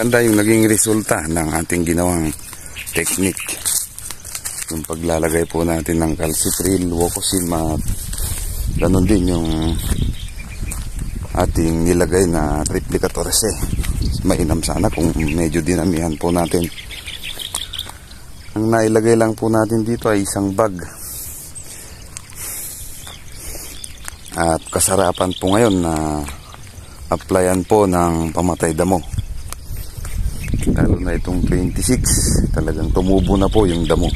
Ganda yung naging resulta ng ating ginawang technique. Yung paglalagay po natin ng calcitril, wokosin mat. Ganon din yung ating nilagay na triplicatorse. Mainam sana kung medyo dinamihan po natin. Ang nailagay lang po natin dito ay isang bag. At kasarapan po ngayon na applyan po ng pamatay damo. Lalo na itong 26, talagang tumubo na po yung damo.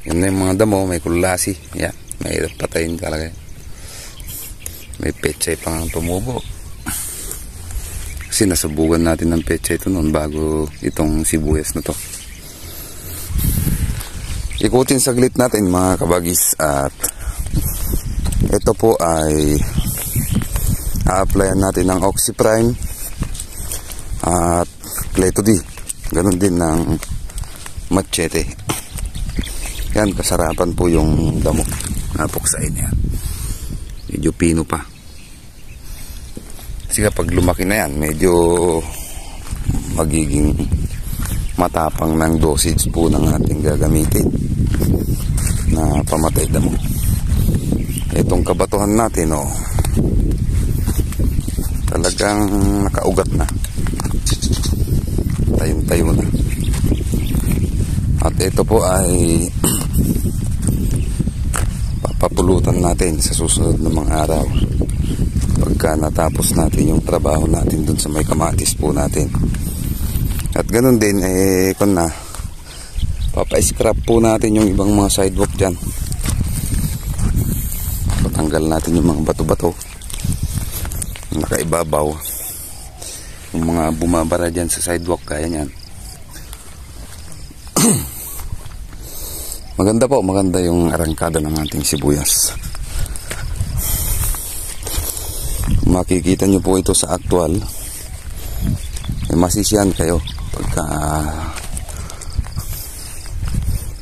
Yan na yung mga damo, may kulasi. Yan, mahirap patayin talaga. May pechay pang tumubo. Kasi nasubugan natin ng pechay ito noon bago itong sibuyas na to. Ikutin saglit natin mga kabagis, at ito po ay a-applyan natin ng Oxyprime at Cleto-D. Ganon din ng machete. Yan, kasarapan po yung damo. Napuksain yan. Medyo pino pa. Kasi kapag lumaki na yan, medyo magiging matapang ng dosage po ng ating gagamitin na pamatay damo. Itong kabatuhan natin, oh, talagang nakaugat na. Tayong-tayo na. At ito po ay papapulutan natin sa susunod na mga araw pagka natapos natin yung trabaho natin dun sa may kamatis po natin. At ganun din, kung na papa-scrap po natin yung ibang mga sidewalk dyan. Patanggal natin yung mga bato-bato nakaibabaw, yung mga bumabara dyan sa sidewalk, kaya nyan. Maganda po, maganda yung arangkada ng ating sibuyas. Makikita nyo po ito sa actual, masisiyan kayo pagka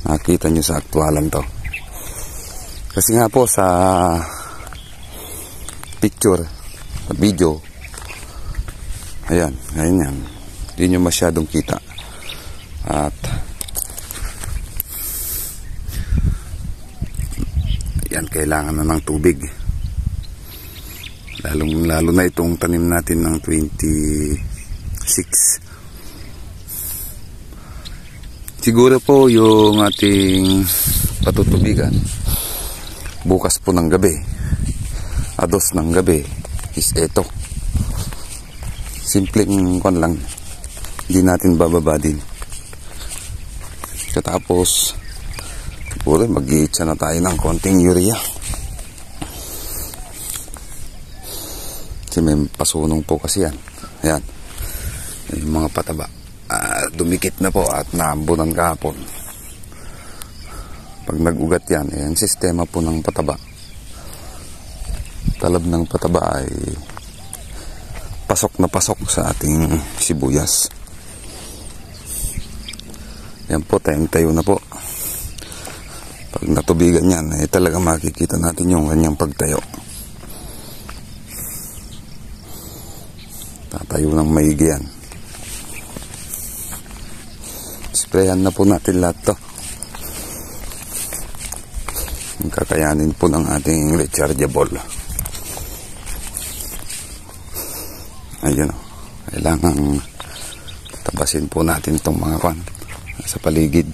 nakita nyo sa aktualan to. Kasi nga po sa picture, sa video, ayan yan, hindi nyo masyadong kita. At ayan, kailangan na ng tubig, lalo na itong tanim natin ng 26. Siguro po yung ating patutubigan bukas po ng gabi, ados ng gabi, is eto. Simpleng kon lang, hindi natin bababa din. Katapos siguro mag-iitsa na tayo ng konting urea. Kasi may pasunong po kasi yan. Ayan, yung mga pataba dumikit na po at naambunan kahapon. Pag nag-ugat yan, yung sistema po ng pataba, talab ng pataba ay pasok na pasok sa ating sibuyas. Yan po, tayo na po. Pag natubigan yan, talaga makikita natin yung kanyang pagtayo. Tatayo ng maigi yan. Sprayan na po natin lahat to. Kakayanin po ng ating rechargeable. Ayun, kailangan tabasin po natin itong mga kwan sa paligid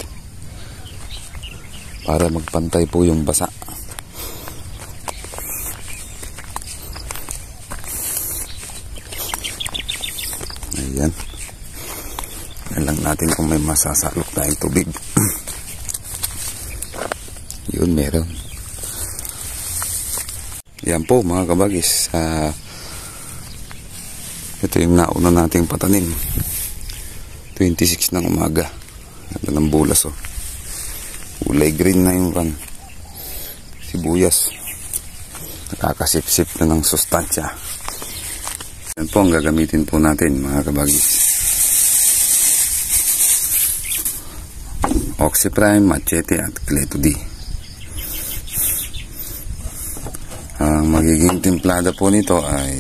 para magpantay po yung basa. Ayan, lang natin kung may masasalok tayong tubig. Yun, meron. Yan po mga kabagis, ito yung nauna nating patanim, 26 ng umaga. Ito ng bulas, oh. Kulay green na yung sibuyas, nakakasip-sip na ng sustansya. Yan po ang gagamitin po natin mga kabagis. Oxyprime, machete at Cleto-D. Ang magiging timplada po nito ay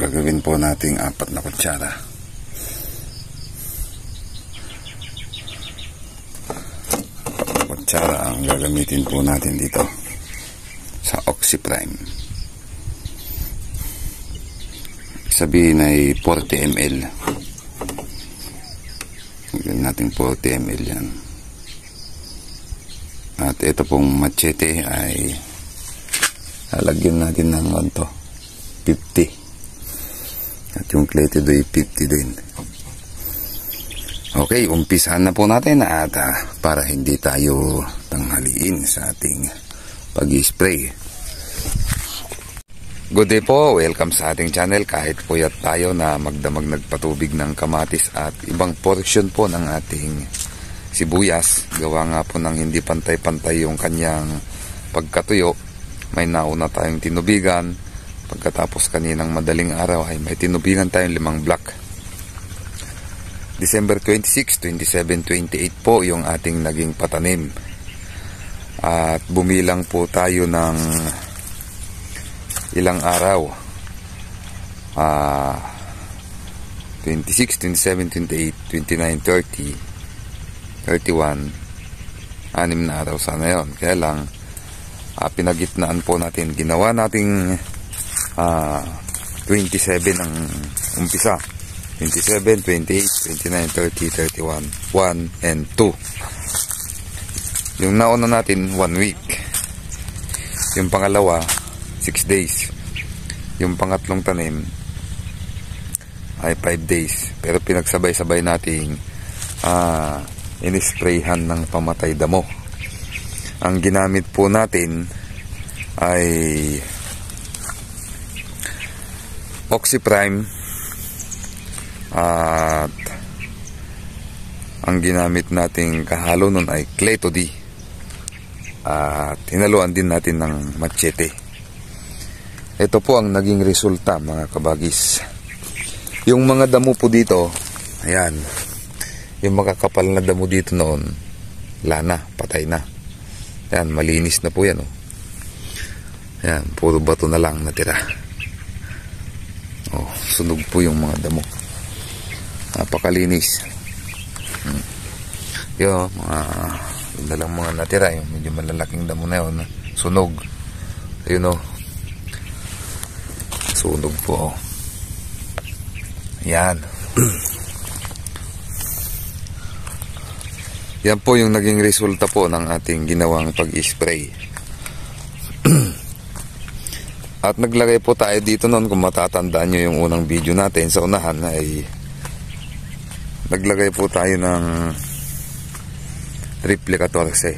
gagawin po nating 4 na kutsara. Kutsara ang gagamitin po natin dito sa OxyPrime. Sabihin ay 40 ml. Gawin natin 40 ml yan. At ito pong machete ay lalagyan natin ng 50. At yung plate ay 50 din. Okay, umpisahan na po natin at para hindi tayo tanghaliin sa ating pag-spray. Good day po, welcome sa ating channel. Kahit puyat tayo na magdamag nagpatubig ng kamatis at ibang portion po ng ating sibuyas, gawa nga po ng hindi pantay-pantay yung kanyang pagkatuyo, may nauna tayong tinubigan. Pagkatapos kaninang madaling araw ay may tinubigan tayong 5 block. December 26, 27, 28 po yung ating naging patanim. At bumilang po tayo ng ilang araw. 26, 27, 28, 29, 30, 31. 6 na araw sana yun. Kaya lang, pinagitnaan po natin. Ginawa nating 27 ang umpisa. 27, 28, 29, 30, 31, 1 and 2. Yung nauna natin 1 week. Yung pangalawa 6 days. Yung pangatlong tanim ay 5 days. Pero pinagsabay-sabay nating inisprayhan ng pamatay damo. Ang ginamit po natin ay OxyPrime at ang ginamit nating kahalo nun ay Cleto D at hinaluan din natin ng machete. Ito po ang naging resulta, mga kabagis. Yung mga damo po dito, ayan, yung makakapal na damo dito noon, wala na, patay na. Ayan, malinis na po yan, oh. Ayan, puro bato na lang natira. Oh, sunog po yung mga damo. Napakalinis. Yung yun na lang mga natira, yung medyo malalaking damo na yun, sunog. Ayun, oh, sunog po, oh. Yan. Yan po yung naging resulta po ng ating ginawang pag-spray. At naglagay po tayo dito noon, kung matatandaan nyo yung unang video natin sa unahan, ay naglagay po tayo ng Replica 14.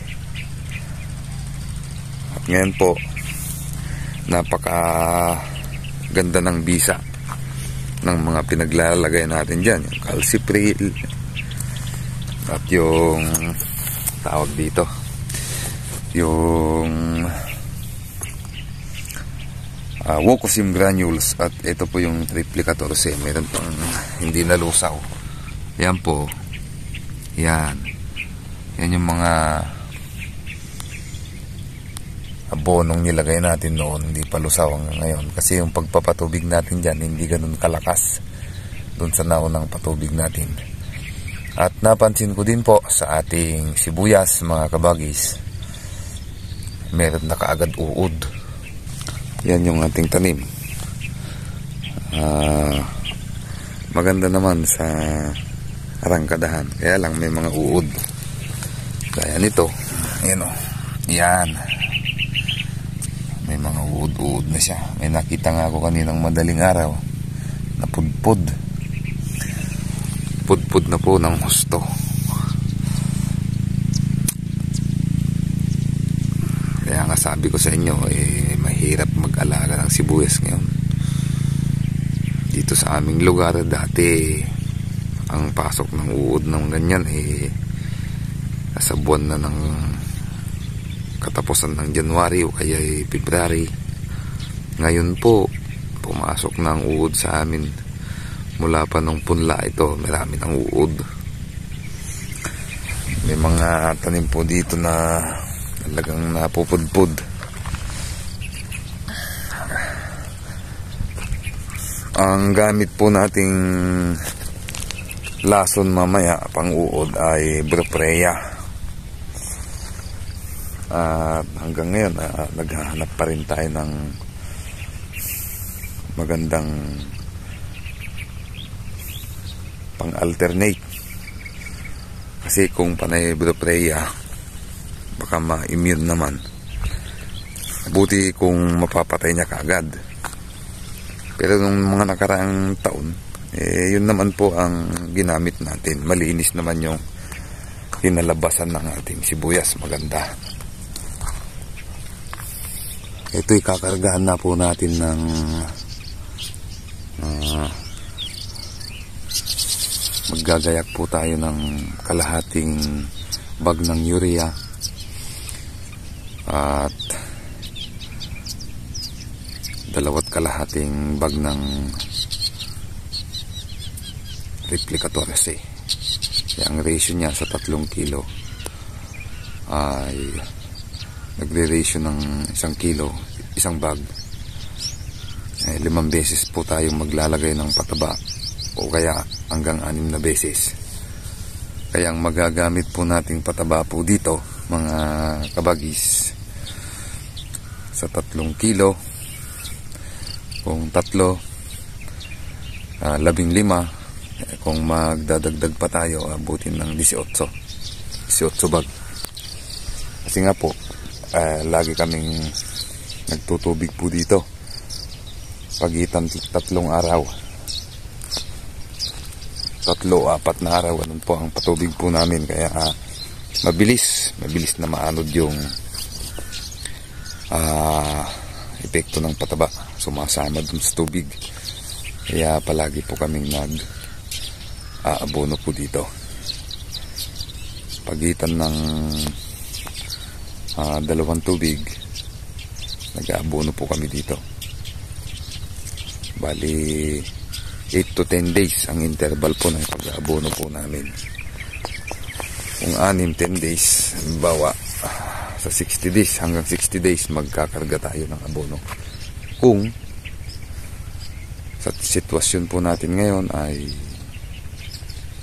At ngayon po, napaka ganda ng bisa ng mga pinaglalagay natin dyan. Yung calcipril at yung tawag dito, yung Wocosim granules, at ito po yung Replica 14. Meron pang hindi nalusaw. Yan po. Yan. Yan yung mga abonong nilagay natin noon, hindi pa lusaw hanggang ngayon. Kasi yung pagpapatubig natin dyan, hindi ganun kalakas doon sa naunang patubig natin. At napansin ko din po sa ating sibuyas, mga kabagis, meron na kaagad uod. Yan yung ating tanim. Maganda naman sa arangkadahan, kaya lang may mga uod. Kaya nito, yan o, yan, may mga uod-uod na siya. May nakita nga ako kaninang madaling araw na pudpud na po ng husto. Kaya nga sabi ko sa inyo, mahirap mag-alaga ng sibuyas ngayon. Dito sa aming lugar, dati ang pasok ng uod ng ganyan nasa buwan na ng katapusan ng January o kaya February. Ngayon po, pumasok na ang uod sa amin. Mula pa nung punla ito, marami ng uod. May mga tanim po dito na talagang napupudpud. Ang gamit po nating lason mamaya pang uod ay Bropreya. At hanggang ngayon naghahanap pa rin tayo ng magandang pang alternate. Kasi kung panay Bropreya baka ma-immune naman. Buti kung mapapatay niya kaagad. Pero nung mga nakaraang taon, yun naman po ang ginamit natin. Malinis naman yung kinalabasan ng ating sibuyas. Maganda. Ito'y kakargahan na po natin ng maggagayak po tayo ng kalahating bag ng urea at 2.5 bag ng Replica 14. Ang ratio niya sa 3 kilo ay nagre-ratio ng 1 kilo, isang bag. 5 beses po tayo maglalagay ng pataba o kaya hanggang 6 na beses. Kaya ang magagamit po nating pataba po dito mga kabagis sa 3 kilo, kung 3, 15, kung magdadagdag pa tayo abutin ng 18 bag. Kasi nga po lagi kaming nagtutubig po dito pagitan 3 araw, 3-4 na araw, ganun po ang patubig po namin. Kaya mabilis na maanod yung epekto ng pataba, sumasama dun sa tubig. Kaya palagi po kaming abono po dito pagitan ng 2 tubig, nag-aabono po kami dito. Bali 8 to 10 days ang interval po ng pag-aabono po namin. Kung 6-10 days, bawa sa 60 days, hanggang 60 days magkakarga tayo ng abono. Kung sa sitwasyon po natin ngayon ay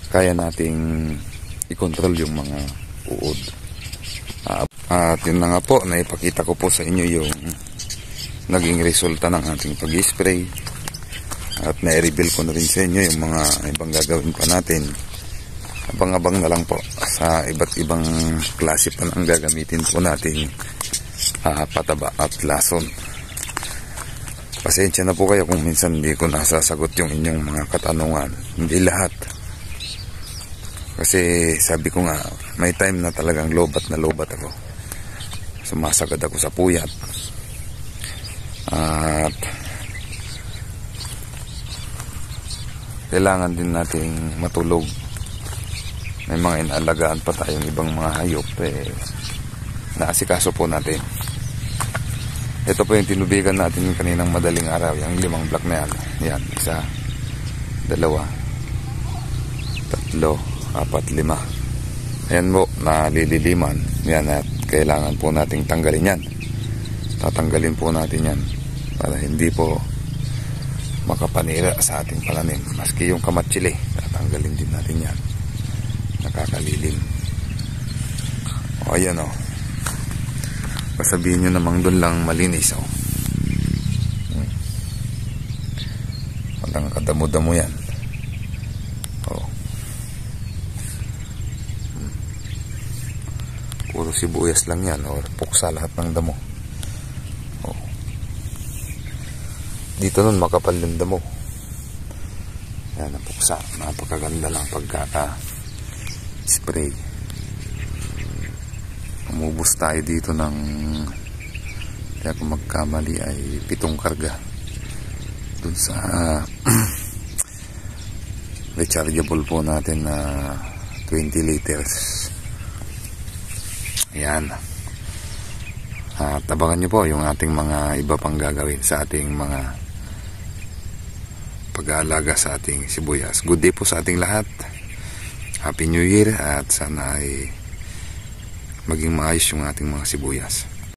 kaya nating i-control yung mga uod. At yun na nga po, naipakita ko po sa inyo yung naging resulta ng ating pag-spray. At na-reveal ko na rin sa inyo yung mga ibang gagawin pa natin. Abang-abang na lang po sa iba't ibang klase pa ang gagamitin po natin pataba at lason. Pasensya na po kayo kung minsan hindi ko nasasagot yung inyong mga katanungan. Hindi lahat. Kasi sabi ko nga, may time na talagang lobat ako. Sumasagad ako sa puyat. At kailangan din nating matulog. May mga inaalagaan pa tayong ibang mga hayop naasikaso po natin. Ito po yung tinubigan natin kaninang madaling araw, yung 5 block na yan. Yan, 1, 2, 3, 4, 5. Ayan po, nalililiman. Yan, at kailangan po nating tanggalin yan. Tatanggalin po natin yan para hindi po makapanira sa ating pananim. Maski yung kamatsili, tatanggalin din natin yan. Nakakalilim. O ayan o. Pasabihin nyo namang doon lang malinis o. Walang kadamo-damo yan. O. Puro sibuyas lang yan o puksa lahat ng damo. O. Dito nun makapal yung damo. Yan ang puksa. Napakaganda lang pagkaka-spray. Umubos tayo dito ng, kaya kung magkamali ay 7 karga dun sa rechargeable po natin na 20 liters. Ayan. At abangan nyo po yung ating mga iba pang gagawin sa ating mga pag-aalaga sa ating sibuyas. Good day po sa ating lahat. Happy New Year at sana ay maging maayos yung ating mga sibuyas.